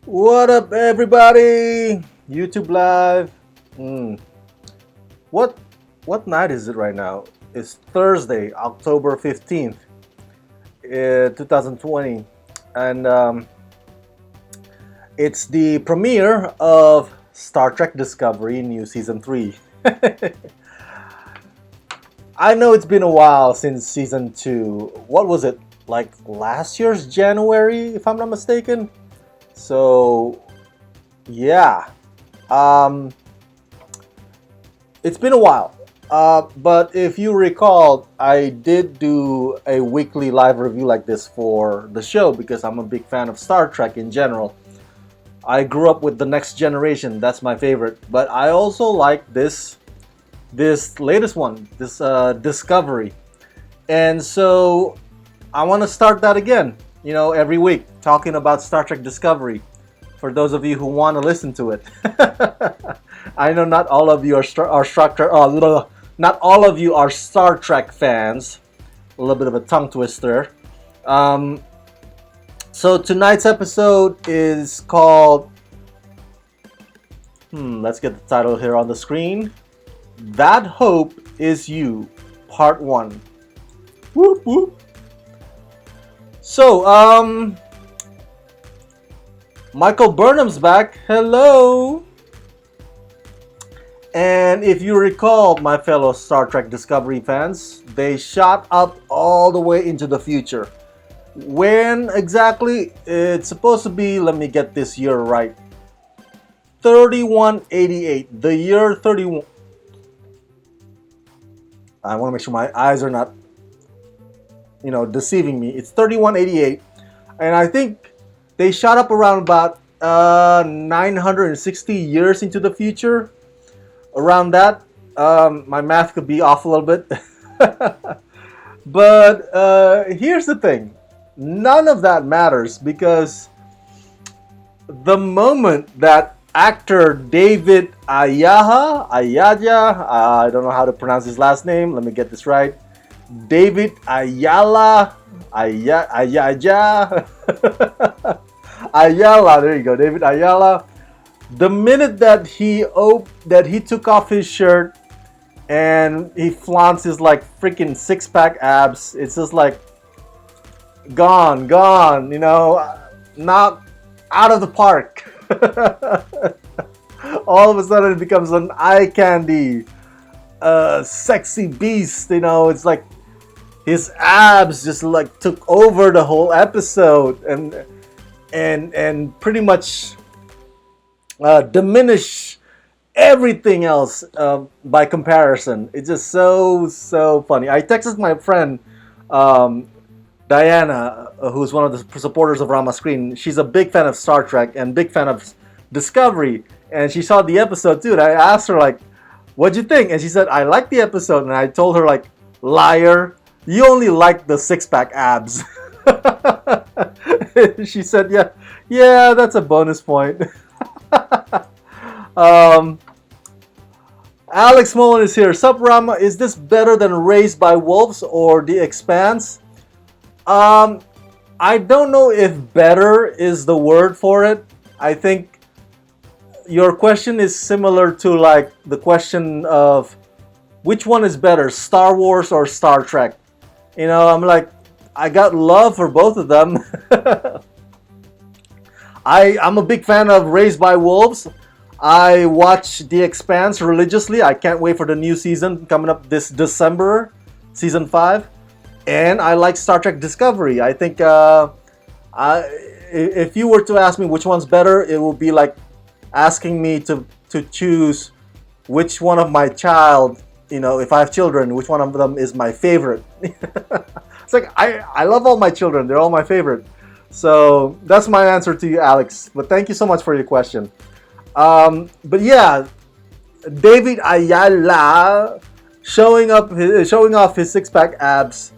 What up, everybody? YouTube Live. Mm. What what night is it right now? It's Thursday, October 15th, 2020, and it's the premiere of Star Trek Discovery New Season 3. I know it's been a while since Season 2. What was it? Like last year's January, if I'm not mistaken? So, yeah. Um, it's been a while. But if you recall, I did do a weekly live review like this for the show because I'm a big fan of Star Trek in general. I grew up with The Next Generation, that's my favorite. But I also like this latest one, this Discovery. And so I want to start that again, every week, talking about Star Trek Discovery for those of you who want to listen to it. I know not all of you not all of you are Star Trek fans. A little bit of a tongue twister. Um, so tonight's episode is called. Let's get the title here on the screen. That Hope Is You, Part 1. Whoop whoop. So, Michael Burnham's back. Hello. And if you recall, my fellow Star Trek Discovery fans, they shot up all the way into the future. When exactly? It's supposed to be, let me get this year right. 3188. The year 31. I want to make sure my eyes are not, deceiving me. It's 3188. And I think they shot up around about 960 years into the future. Around that. My math could be off a little bit. But here's the thing. None of that matters because the moment that actor David Ayaja, I don't know how to pronounce his last name. Let me get this right. David Ayala, Ayaja, Ayala. There you go, David Ayala. The minute that he took off his shirt and he flaunts his like freaking six-pack abs, it's just like gone, knocked out of the park. All of a sudden, it becomes an eye candy, sexy beast. It's like his abs just like took over the whole episode and pretty much diminish everything else by comparison. It's just so funny. I texted my friend Diana, who's one of the supporters of Rama Screen. She's a big fan of Star Trek and big fan of Discovery, and she saw the episode too. And I asked her like, "What'd you think?" And she said, "I liked the episode." And I told her like, "Liar, you only like the six-pack abs." She said, "Yeah, that's a bonus point." um, Alex Mullen is here. Sup, Rama? Is this better than Raised by Wolves or The Expanse? I don't know if better is the word for it. I think your question is similar to like the question of which one is better, Star Wars or Star Trek? I'm like, I got love for both of them. I'm a big fan of Raised by Wolves. I watch The Expanse religiously. I can't wait for the new season coming up this December, season 5. And I like Star Trek Discovery. I think if you were to ask me which one's better, it would be like asking me to choose which one of my child, if I have children, which one of them is my favorite. It's like, I love all my children. They're all my favorite. So that's my answer to you, Alex. But thank you so much for your question. But yeah, David Ayala showing off his six-pack abs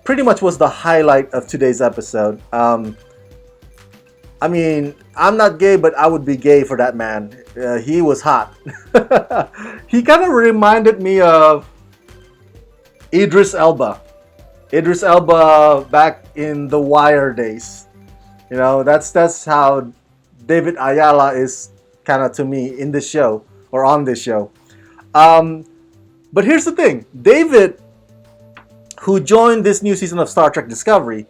pretty much was the highlight of today's episode. I mean, I'm not gay, but I would be gay for that man. He was hot. He kind of reminded me of Idris Elba. Idris Elba back in the Wire days. That's how David Ayala is kind of to me in this show or on this show. Um, but here's the thing: David, who joined this new season of Star Trek Discovery,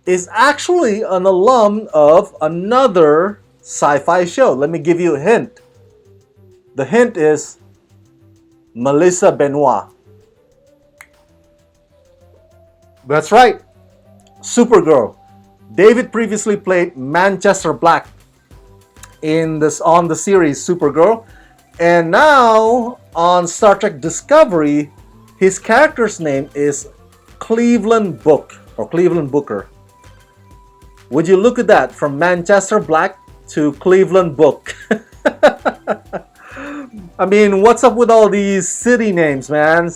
is actually an alum of another sci-fi show. Let me give you a hint. The hint is Melissa Benoist. That's right, Supergirl. David previously played Manchester Black on the series Supergirl, and now on Star Trek Discovery, his character's name is Cleveland Book or Cleveland Booker. Would you look at that, from Manchester Black to Cleveland Book? I mean, what's up with all these city names, man?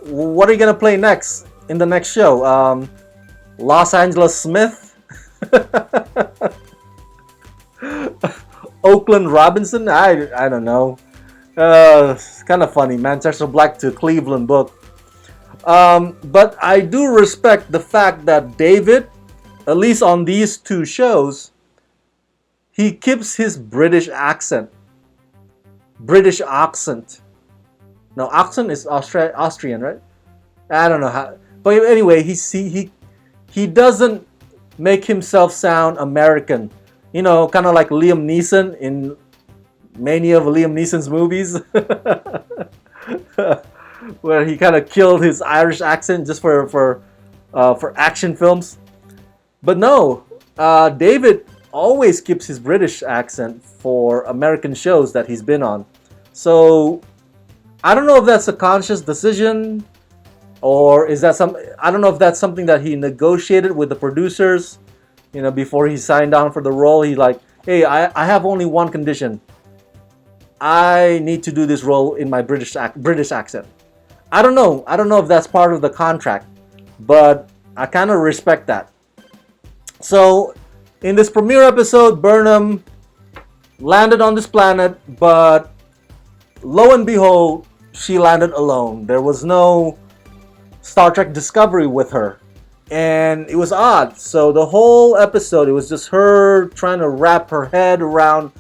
What are you gonna play next in the next show? Los Angeles Smith, Oakland Robinson. I don't know. It's kind of funny. Manchester Black to Cleveland Book. But I do respect the fact that David, at least on these two shows, he keeps his British accent. British accent. No, accent is Austrian, right? I don't know how. But anyway, he doesn't make himself sound American. Kind of like Liam Neeson in many of Liam Neeson's movies. Where he kind of killed his Irish accent just for action films. But no, David always keeps his British accent for American shows that he's been on. So I don't know if that's a conscious decision, or is that I don't know if that's something that he negotiated with the producers, before he signed on for the role. He's like, hey, I have only one condition. I need to do this role in my British accent. I don't know if that's part of the contract, but I kind of respect that. So, in this premiere episode, Burnham landed on this planet, but lo and behold, she landed alone. There was no Star Trek Discovery with her, and it was odd. So the whole episode, it was just her trying to wrap her head around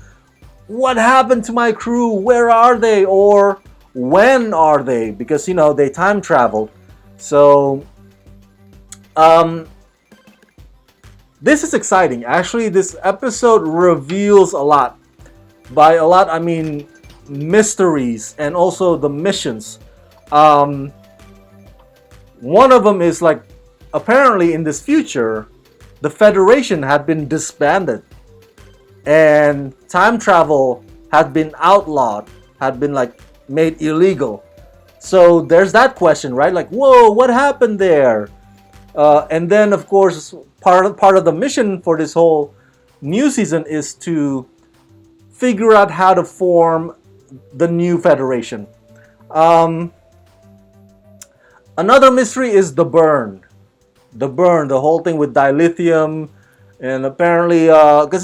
what happened to my crew, where are they, or when are they, because they time traveled. So this is exciting. Actually, this episode reveals a lot. By a lot, I mean mysteries and also the missions. One of them is like, apparently in this future, the Federation had been disbanded and time travel had been outlawed, had been like made illegal. So there's that question, right? Like, whoa, what happened there? And then, of course, part of the mission for this whole new season is to figure out how to form the new Federation. Another mystery is the burn. The whole thing with dilithium, and apparently, because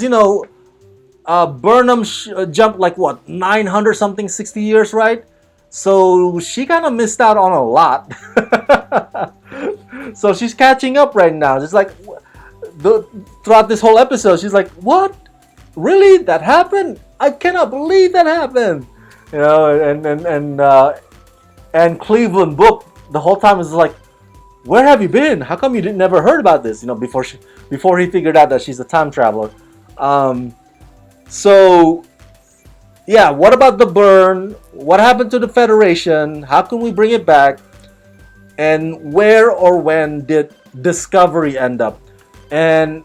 Burnham jumped like what, 900 something, 60 years, right? So she kind of missed out on a lot. So she's catching up right now. Just like throughout this whole episode, she's like, "What? Really? That happened? I cannot believe that happened." And Cleveland Book the whole time is like, "Where have you been? How come you never heard about this?" Before he figured out that she's a time traveler. So yeah, what about the burn? What happened to the Federation? How can we bring it back? And where or when did Discovery end up? And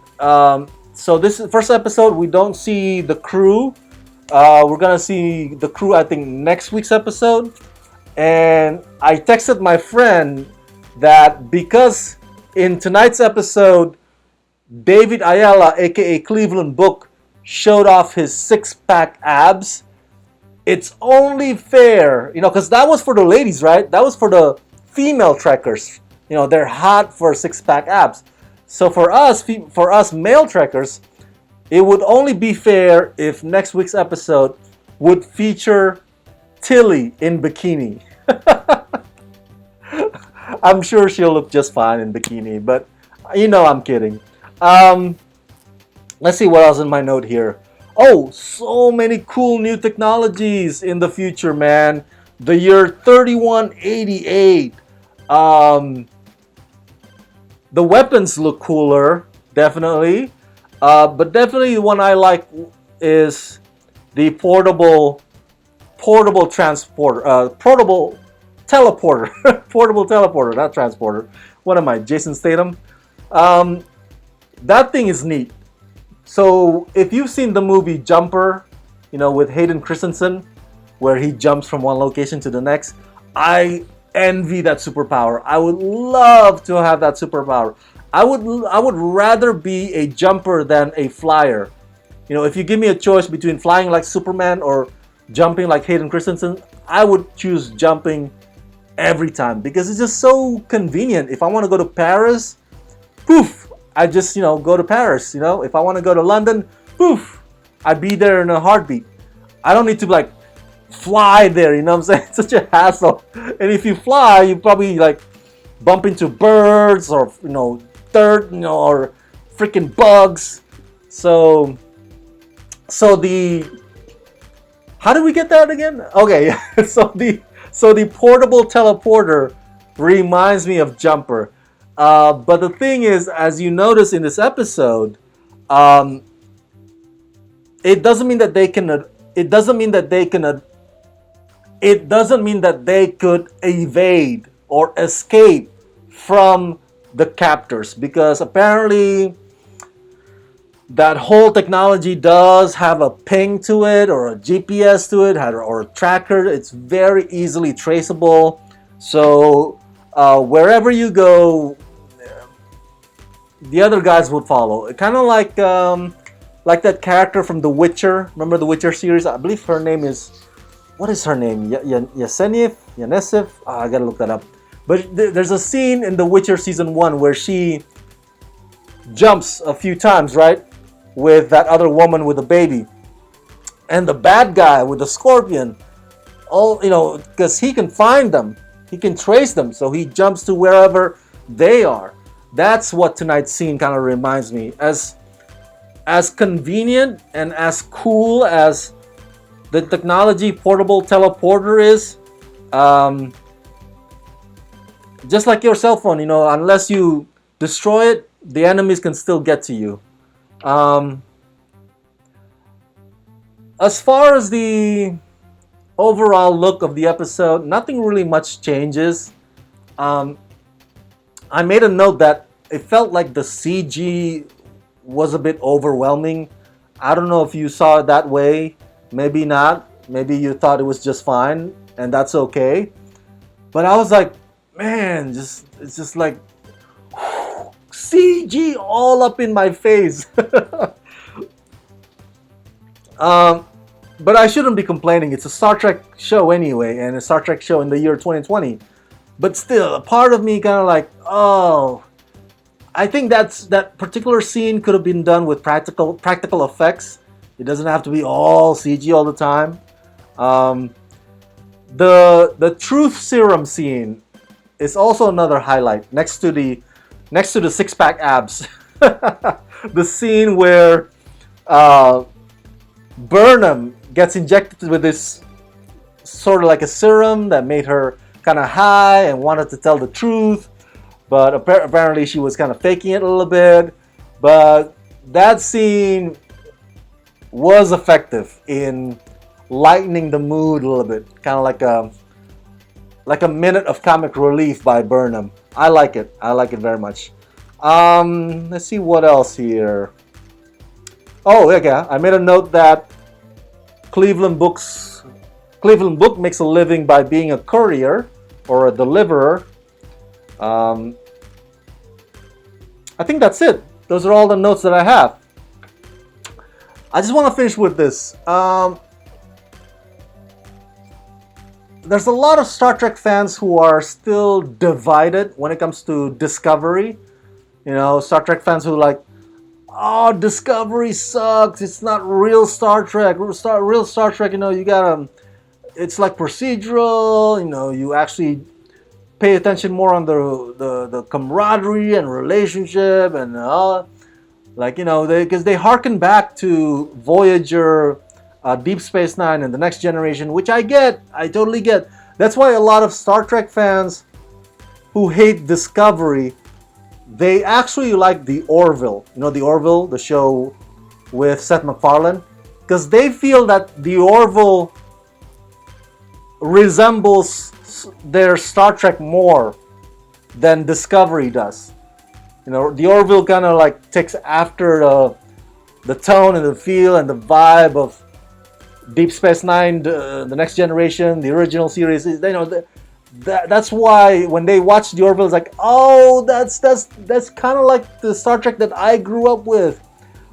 so this is first episode. We don't see the crew. We're gonna see the crew, I think, next week's episode. And I texted my friend that because in tonight's episode, David Ayala, aka Cleveland Book, showed off his six-pack abs, it's only fair, because that was for the ladies, right? That was for the female trekkers. They're hot for six-pack abs. So for us male trekkers, it would only be fair if next week's episode would feature Tilly in bikini. I'm sure she'll look just fine in bikini, but I'm kidding. Um, let's see what else in my note here. Oh, so many cool new technologies in the future, man. The year 3188. Um, the weapons look cooler, definitely. But definitely the one I like is the portable transporter, portable teleporter, portable teleporter, not transporter. What am I, Jason Statham? Um, that thing is neat. So if you've seen the movie Jumper, with Hayden Christensen, where he jumps from one location to the next, I envy that superpower. I would love to have that superpower. I would rather be a jumper than a flyer. If you give me a choice between flying like Superman or jumping like Hayden Christensen, I would choose jumping every time because it's just so convenient. If I want to go to Paris, poof, I just go to Paris. If I want to go to London, poof, I'd be there in a heartbeat. I don't need to like fly there. You know what I'm saying? It's such a hassle. And if you fly, you probably like bump into birds or dirt, or freaking bugs. So the how did we get that again? Okay, so the portable teleporter reminds me of Jumper. But the thing is, as you notice in this episode, um, it doesn't mean that they can. It doesn't mean that they can. It doesn't mean that they could evade or escape from the captors because apparently that whole technology does have a ping to it or a GPS to it or a tracker. It's very easily traceable. So wherever you go, the other guys would follow. Kind of like that character from The Witcher. Remember the Witcher series? I believe her name is, what is her name? Yanesif? Oh, I gotta look that up. But there's a scene in The Witcher season 1 where she jumps a few times, right? With that other woman with a baby. And the bad guy with the scorpion, because he can find them. He can trace them. So he jumps to wherever they are. That's what tonight's scene kind of reminds me. As convenient and as cool as the technology portable teleporter is, just like your cell phone, unless you destroy it, the enemies can still get to you. Um, as far as the overall look of the episode, nothing really much changes. Um, I made a note that it felt like the CG was a bit overwhelming. I don't know if you saw it that way. Maybe not. Maybe you thought it was just fine, and that's okay. But I was like, man, it's just like CG all up in my face. But I shouldn't be complaining. It's a Star Trek show anyway, and a Star Trek show in the year 2020. But still, a part of me kind of like, oh, I think that particular scene could have been done with practical effects. It doesn't have to be all CG all the time. The truth serum scene is also another highlight next to the six-pack abs. The scene where Burnham gets injected with this sort of like a serum that made her kind of high and wanted to tell the truth, but apparently she was kind of faking it a little bit. But that scene was effective in lightening the mood a little bit, kind of like a minute of comic relief by Burnham. I like it very much. Let's see what else here. Oh, okay. I made a note that Cleveland Book makes a living by being a courier or a deliverer. I think that's it. Those are all the notes that I have. I just want to finish with this. There's a lot of Star Trek fans who are still divided when it comes to Discovery. Star Trek fans who like, oh, Discovery sucks. It's not real Star Trek. Real Star Trek, you gotta, it's like procedural. You actually pay attention more on the camaraderie and relationship and like, you know, because they harken back to Voyager, Deep Space Nine, and the Next Generation, which I get. I totally get. That's why a lot of Star Trek fans who hate Discovery, they actually like the Orville. You know, the Orville, the show with Seth MacFarlane, because they feel that the Orville resembles their Star Trek more than Discovery does. You know, the Orville kind of like takes after the tone and the feel and the vibe of Deep Space Nine, the Next Generation, the original series. You know, that's why when they watch the Orville, it's like, oh, that's kind of like the Star Trek that I grew up with.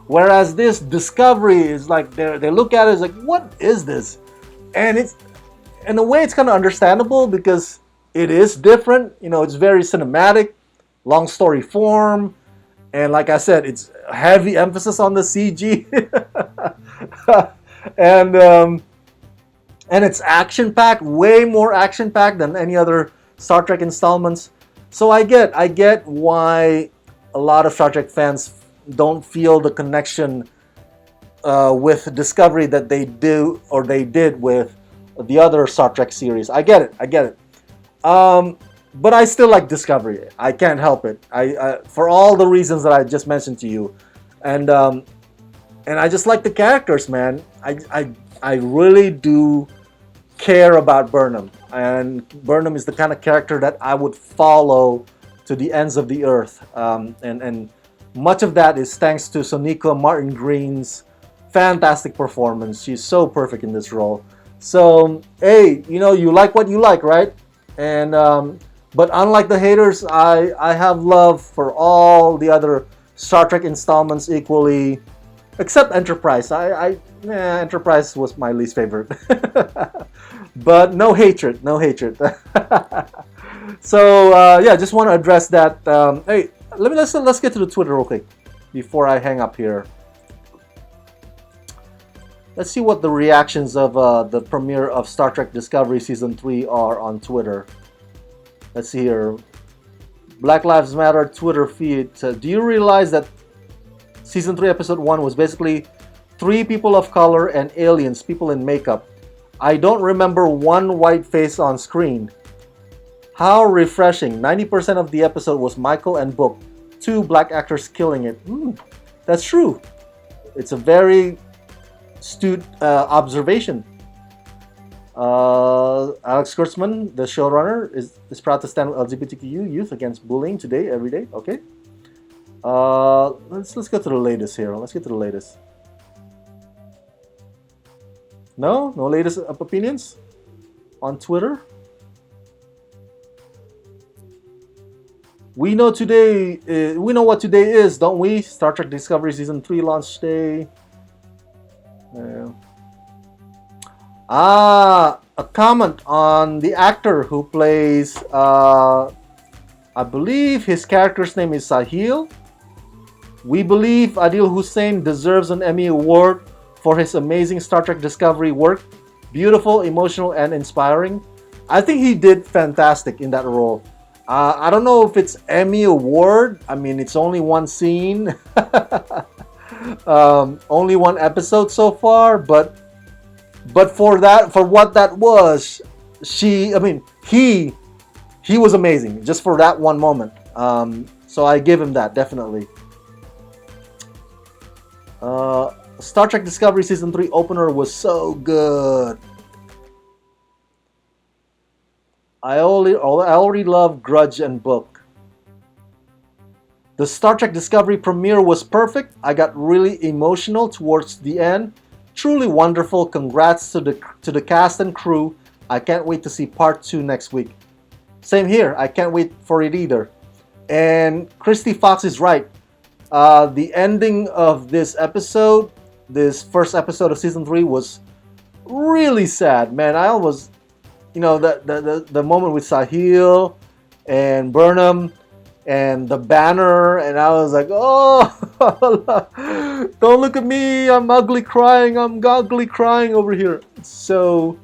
Whereas this Discovery is like, they look at it, it's like, what is this? And it's, in a way, it's kind of understandable because it is different. You know, it's very cinematic, long story form, and like I said, it's heavy emphasis on the CG, and it's action packed, way more action packed than any other Star Trek installments. So I get why a lot of Star Trek fans don't feel the connection with Discovery that they do or they did with the other Star Trek series. I get it. But I still like Discovery. I can't help it. I for all the reasons that I just mentioned to you, and I just like the characters, man. I really do care about Burnham, and Burnham is the kind of character that I would follow to the ends of the earth. And much of that is thanks to Sonequa Martin Green's fantastic performance. She's so perfect in this role. So, hey, you know, you like what you like, right? And but unlike the haters, I have love for all the other Star Trek installments equally, except Enterprise. Enterprise was my least favorite. But no hatred. So yeah, just want to address that. Hey, let's get to the Twitter real quick before I hang up here. Let's see what the reactions of the premiere of Star Trek Discovery Season 3 are on Twitter. Let's see here. Black Lives Matter Twitter feed. Do you realize that Season 3 Episode 1 was basically 3 people of color and aliens, people in makeup? I don't remember one white face on screen. How refreshing. 90% of the episode was Michael and Book, 2 black actors killing it. That's true. It's a very astute observation. Alex Kurtzman, the showrunner, is proud to stand with LGBTQ youth against bullying today, every day. Okay. Let's go to the latest here. Let's get to the latest. No latest opinions on Twitter. We know today. We know what today is, don't we? Star Trek Discovery Season 3 launch day. A comment on the actor who plays, I believe his character's name is Sahil. We believe Adil Hussein deserves an Emmy Award for his amazing Star Trek Discovery work. Beautiful, emotional, and inspiring. I think he did fantastic in that role. I don't know if it's Emmy Award. I mean, it's only one scene. Only one episode so far, but for what that was, he was amazing just for that one moment. So I give him that, definitely. Star Trek Discovery Season 3 opener was so good. I already love Grudge and Book. The Star Trek Discovery premiere was perfect. I got really emotional towards the end. Truly wonderful. Congrats to the cast and crew. I can't wait to see part 2 next week. Same here. I can't wait for it either. And Christy Fox is right. The ending of this episode, this first episode of Season 3, was really sad, man. I almost, the moment with Sahil and Burnham and the banner, and I was like, oh, don't look at me, I'm ugly crying over here. It's so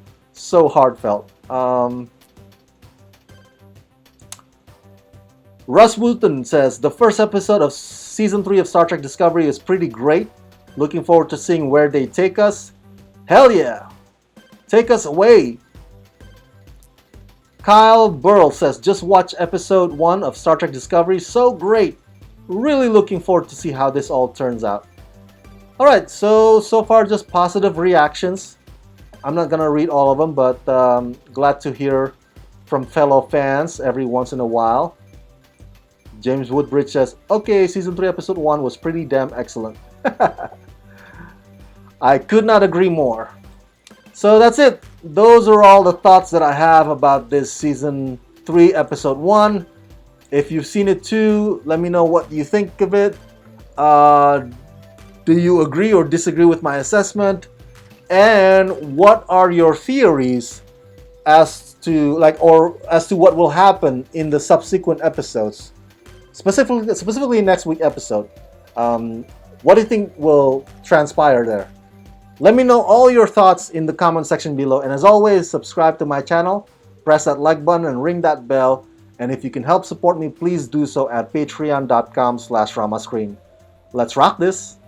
heartfelt. Russ Wooten says, the first episode of Season 3 of Star Trek Discovery is pretty great. Looking forward to seeing where they take us. Hell yeah! Take us away! Kyle Burl says, just watch episode 1 of Star Trek Discovery. So great! Really looking forward to see how this all turns out. Alright, so far just positive reactions. I'm not gonna read all of them, but glad to hear from fellow fans every once in a while. James Woodbridge says, okay, Season 3 Episode 1 was pretty damn excellent. I could not agree more. So that's it. Those are all the thoughts that I have about this Season 3 Episode 1. If you've seen it too, let me know what you think of it. Do you agree or disagree with my assessment? And what are your theories as to what will happen in the subsequent episodes? Specifically next week's episode. What do you think will transpire there? Let me know all your thoughts in the comment section below. And as always, subscribe to my channel, press that like button and ring that bell. And if you can help support me, please do so at patreon.com/ramascreen. Let's rock this!